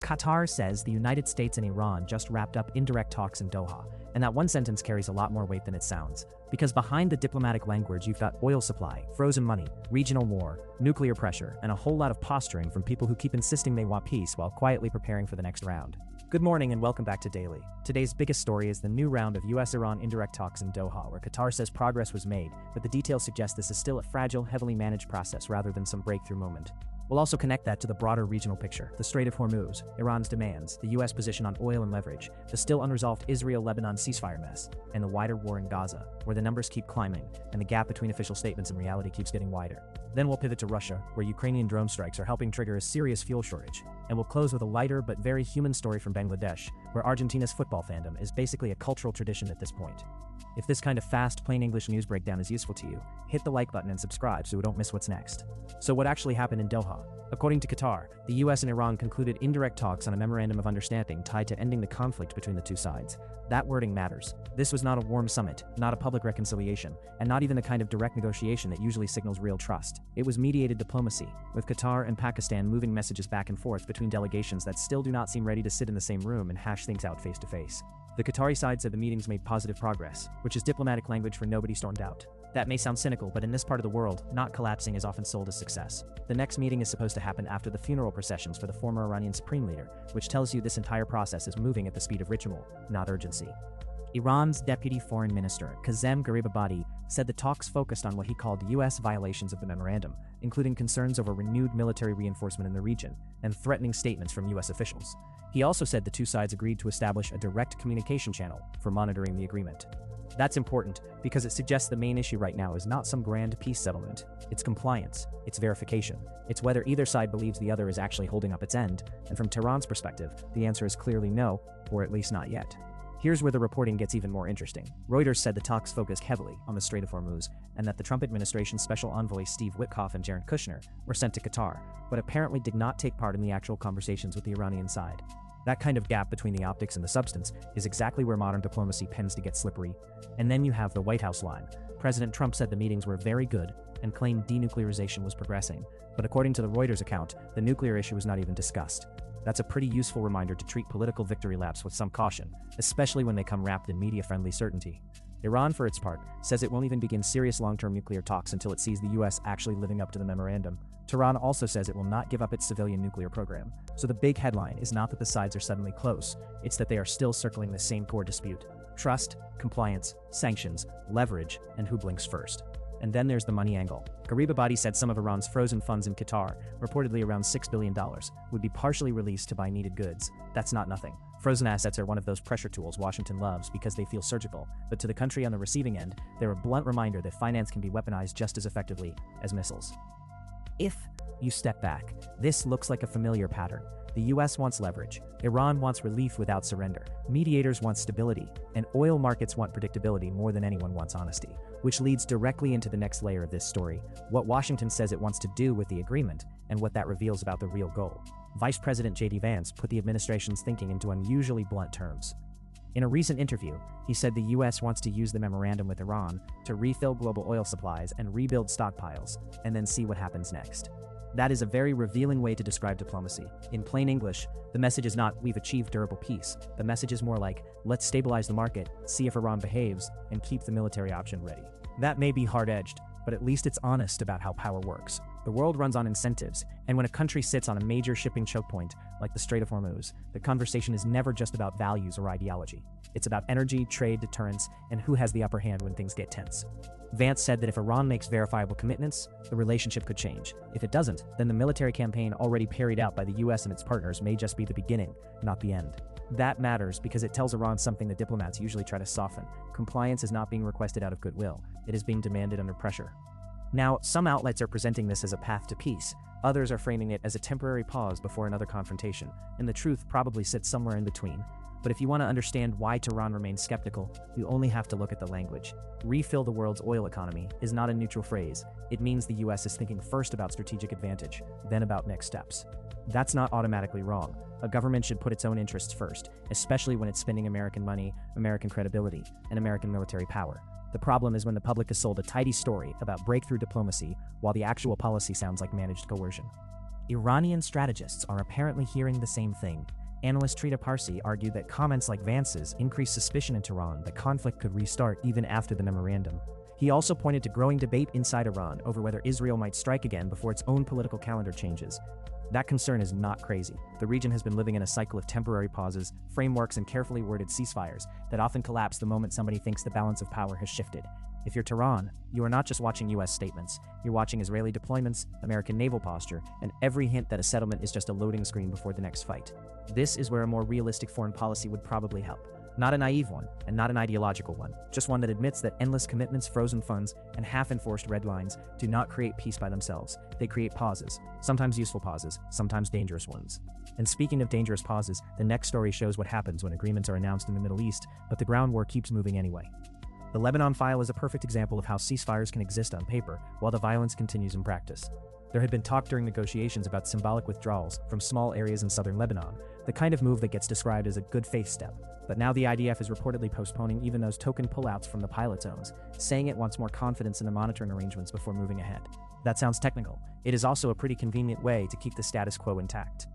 Qatar says the United States and Iran just wrapped up indirect talks in Doha, and that one sentence carries a lot more weight than it sounds. Because behind the diplomatic language you've got oil supply, frozen money, regional war, nuclear pressure, and a whole lot of posturing from people who keep insisting they want peace while quietly preparing for the next round. Good morning and welcome back to Daily. Today's biggest story is the new round of US-Iran indirect talks in Doha, where Qatar says progress was made, but the details suggest this is still a fragile, heavily managed process rather than some breakthrough moment. We'll also connect that to the broader regional picture, the Strait of Hormuz, Iran's demands, the US position on oil and leverage, the still unresolved Israel-Lebanon ceasefire mess, and the wider war in Gaza, where the numbers keep climbing and the gap between official statements and reality keeps getting wider. Then we'll pivot to Russia, where Ukrainian drone strikes are helping trigger a serious fuel shortage. And we'll close with a lighter but very human story from Bangladesh, where Argentina's football fandom is basically a cultural tradition at this point. If this kind of fast, plain English news breakdown is useful to you, hit the like button and subscribe so we don't miss what's next. So what actually happened in Doha? According to Qatar, the US and Iran concluded indirect talks on a memorandum of understanding tied to ending the conflict between the two sides. That wording matters. This was not a warm summit, not a public reconciliation, and not even the kind of direct negotiation that usually signals real trust. It was mediated diplomacy, with Qatar and Pakistan moving messages back and forth between delegations that still do not seem ready to sit in the same room and hash things out face to face. The Qatari side said the meetings made positive progress, which is diplomatic language for nobody stormed out. That may sound cynical, but in this part of the world, not collapsing is often sold as success. The next meeting is supposed to happen after the funeral processions for the former Iranian supreme leader, which tells you this entire process is moving at the speed of ritual, not urgency. Iran's deputy foreign minister, Kazem Garibabadi, said the talks focused on what he called US violations of the memorandum, including concerns over renewed military reinforcement in the region and threatening statements from US officials. He also said the two sides agreed to establish a direct communication channel for monitoring the agreement. That's important because it suggests the main issue right now is not some grand peace settlement. It's compliance, it's verification, it's whether either side believes the other is actually holding up its end, and from Tehran's perspective, the answer is clearly no, or at least not yet. Here's where the reporting gets even more interesting. Reuters said the talks focused heavily on the Strait of Hormuz, and that the Trump administration's special envoy Steve Witkoff and Jared Kushner were sent to Qatar, but apparently did not take part in the actual conversations with the Iranian side. That kind of gap between the optics and the substance is exactly where modern diplomacy tends to get slippery. And then you have the White House line. President Trump said the meetings were very good and claimed denuclearization was progressing, but according to the Reuters account, the nuclear issue was not even discussed. That's a pretty useful reminder to treat political victory laps with some caution, especially when they come wrapped in media-friendly certainty. Iran, for its part, says it won't even begin serious long-term nuclear talks until it sees the US actually living up to the memorandum. Tehran also says it will not give up its civilian nuclear program. So the big headline is not that the sides are suddenly close, it's that they are still circling the same core dispute: trust, compliance, sanctions, leverage, and who blinks first. And then there's the money angle. Garibabadi said some of Iran's frozen funds in Qatar, reportedly around $6 billion, would be partially released to buy needed goods. That's not nothing. Frozen assets are one of those pressure tools Washington loves because they feel surgical, but to the country on the receiving end, they're a blunt reminder that finance can be weaponized just as effectively as missiles. If you step back, this looks like a familiar pattern. The US wants leverage, Iran wants relief without surrender, mediators want stability, and oil markets want predictability more than anyone wants honesty. Which leads directly into the next layer of this story, what Washington says it wants to do with the agreement, and what that reveals about the real goal. Vice President J.D. Vance put the administration's thinking into unusually blunt terms. In a recent interview, he said the US wants to use the memorandum with Iran to refill global oil supplies and rebuild stockpiles, and then see what happens next. That is a very revealing way to describe diplomacy. In plain English, the message is not, we've achieved durable peace. The message is more like, let's stabilize the market, see if Iran behaves, and keep the military option ready. That may be hard-edged, but at least it's honest about how power works. The world runs on incentives, and when a country sits on a major shipping choke point, like the Strait of Hormuz, the conversation is never just about values or ideology. It's about energy, trade, deterrence, and who has the upper hand when things get tense. Vance said that if Iran makes verifiable commitments, the relationship could change. If it doesn't, then the military campaign already carried out by the US and its partners may just be the beginning, not the end. That matters because it tells Iran something that diplomats usually try to soften. Compliance is not being requested out of goodwill, it is being demanded under pressure. Now, some outlets are presenting this as a path to peace, others are framing it as a temporary pause before another confrontation, and the truth probably sits somewhere in between. But if you want to understand why Tehran remains skeptical, you only have to look at the language. Refill the world's oil economy is not a neutral phrase. It means the US is thinking first about strategic advantage, then about next steps. That's not automatically wrong. A government should put its own interests first, especially when it's spending American money, American credibility, and American military power. The problem is when the public is sold a tidy story about breakthrough diplomacy while the actual policy sounds like managed coercion. Iranian strategists are apparently hearing the same thing. Analyst Trita Parsi argued that comments like Vance's increased suspicion in Tehran that conflict could restart even after the memorandum. He also pointed to growing debate inside Iran over whether Israel might strike again before its own political calendar changes. That concern is not crazy. The region has been living in a cycle of temporary pauses, frameworks, and carefully worded ceasefires that often collapse the moment somebody thinks the balance of power has shifted. If you're Tehran, you are not just watching US statements, you're watching Israeli deployments, American naval posture, and every hint that a settlement is just a loading screen before the next fight. This is where a more realistic foreign policy would probably help. Not a naive one, and not an ideological one, just one that admits that endless commitments, frozen funds, and half-enforced red lines do not create peace by themselves. They create pauses, sometimes useful pauses, sometimes dangerous ones. And speaking of dangerous pauses, the next story shows what happens when agreements are announced in the Middle East, but the ground war keeps moving anyway. The Lebanon file is a perfect example of how ceasefires can exist on paper, while the violence continues in practice. There had been talk during negotiations about symbolic withdrawals from small areas in southern Lebanon, the kind of move that gets described as a good faith step. But now the IDF is reportedly postponing even those token pullouts from the pilot zones, saying it wants more confidence in the monitoring arrangements before moving ahead. That sounds technical. It is also a pretty convenient way to keep the status quo intact.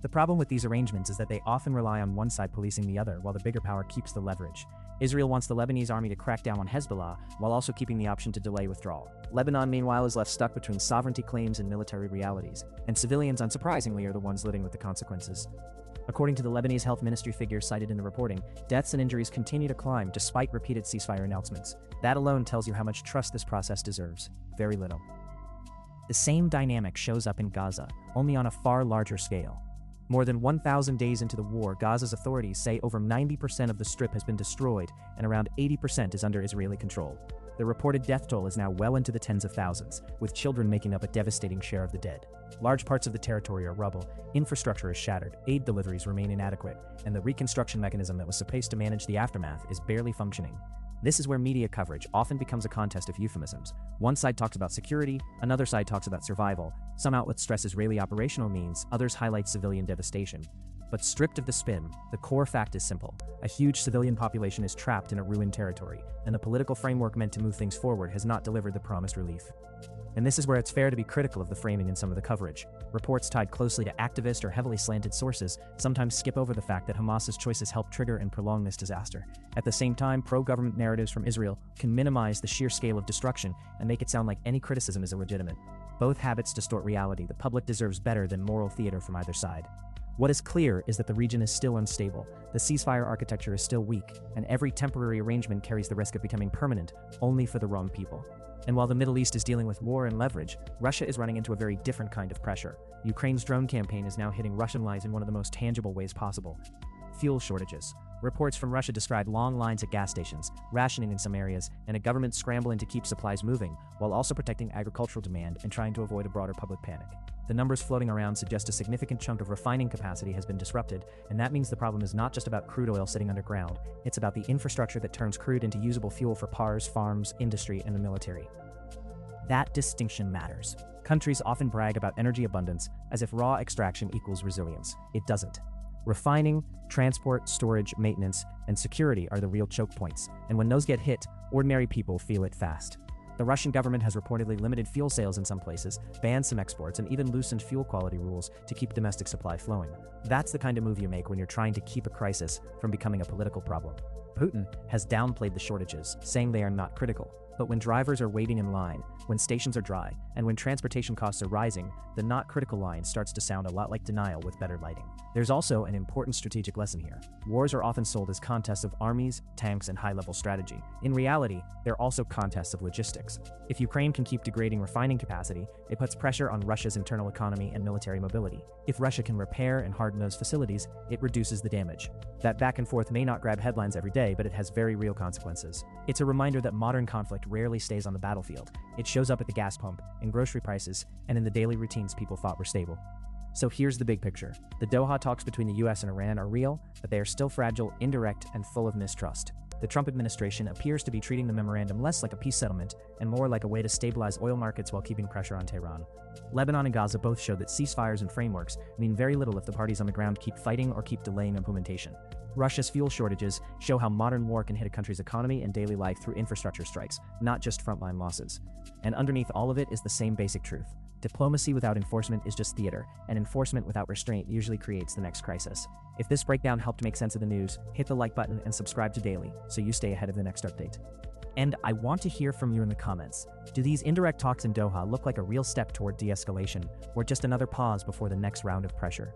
The problem with these arrangements is that they often rely on one side policing the other while the bigger power keeps the leverage. Israel wants the Lebanese army to crack down on Hezbollah while also keeping the option to delay withdrawal. Lebanon, meanwhile, is left stuck between sovereignty claims and military realities, and civilians, unsurprisingly, are the ones living with the consequences. According to the Lebanese health ministry figures cited in the reporting, deaths and injuries continue to climb despite repeated ceasefire announcements. That alone tells you how much trust this process deserves. Very little. The same dynamic shows up in Gaza, only on a far larger scale. More than 1,000 days into the war, Gaza's authorities say over 90% of the Strip has been destroyed and around 80% is under Israeli control. The reported death toll is now well into the tens of thousands, with children making up a devastating share of the dead. Large parts of the territory are rubble, infrastructure is shattered, aid deliveries remain inadequate, and the reconstruction mechanism that was supposed to manage the aftermath is barely functioning. This is where media coverage often becomes a contest of euphemisms. One side talks about security, another side talks about survival. Some outlets stress Israeli operational means, others highlight civilian devastation. But stripped of the spin, the core fact is simple. A huge civilian population is trapped in a ruined territory, and the political framework meant to move things forward has not delivered the promised relief. And this is where it's fair to be critical of the framing in some of the coverage. Reports tied closely to activist or heavily slanted sources sometimes skip over the fact that Hamas's choices help trigger and prolong this disaster. At the same time, pro-government narratives from Israel can minimize the sheer scale of destruction and make it sound like any criticism is illegitimate. Both habits distort reality. The public deserves better than moral theater from either side. What is clear is that the region is still unstable, the ceasefire architecture is still weak, and every temporary arrangement carries the risk of becoming permanent only for the wrong people. And while the Middle East is dealing with war and leverage, Russia is running into a very different kind of pressure. Ukraine's drone campaign is now hitting Russian lives in one of the most tangible ways possible. Fuel shortages. Reports from Russia describe long lines at gas stations, rationing in some areas, and a government scrambling to keep supplies moving, while also protecting agricultural demand and trying to avoid a broader public panic. The numbers floating around suggest a significant chunk of refining capacity has been disrupted, and that means the problem is not just about crude oil sitting underground, it's about the infrastructure that turns crude into usable fuel for cars, farms, industry, and the military. That distinction matters. Countries often brag about energy abundance as if raw extraction equals resilience. It doesn't. Refining, transport, storage, maintenance, and security are the real choke points, and when those get hit, ordinary people feel it fast. The Russian government has reportedly limited fuel sales in some places, banned some exports, and even loosened fuel quality rules to keep domestic supply flowing. That's the kind of move you make when you're trying to keep a crisis from becoming a political problem. Putin has downplayed the shortages, saying they are not critical. But when drivers are waiting in line, when stations are dry, and when transportation costs are rising, the not critical line starts to sound a lot like denial with better lighting. There's also an important strategic lesson here. Wars are often sold as contests of armies, tanks, and high-level strategy. In reality, they're also contests of logistics. If Ukraine can keep degrading refining capacity, it puts pressure on Russia's internal economy and military mobility. If Russia can repair and harden those facilities, it reduces the damage. That back and forth may not grab headlines every day, but it has very real consequences. It's a reminder that modern conflict rarely stays on the battlefield. It shows up at the gas pump, in grocery prices, and in the daily routines people thought were stable. So here's the big picture. The Doha talks between the US and Iran are real, but they are still fragile, indirect, and full of mistrust. The Trump administration appears to be treating the memorandum less like a peace settlement and more like a way to stabilize oil markets while keeping pressure on Tehran. Lebanon and Gaza both show that ceasefires and frameworks mean very little if the parties on the ground keep fighting or keep delaying implementation. Russia's fuel shortages show how modern war can hit a country's economy and daily life through infrastructure strikes, not just frontline losses. And underneath all of it is the same basic truth. Diplomacy without enforcement is just theater, and enforcement without restraint usually creates the next crisis. If this breakdown helped make sense of the news, hit the like button and subscribe to Daily so you stay ahead of the next update. And I want to hear from you in the comments. Do these indirect talks in Doha look like a real step toward de-escalation, or just another pause before the next round of pressure?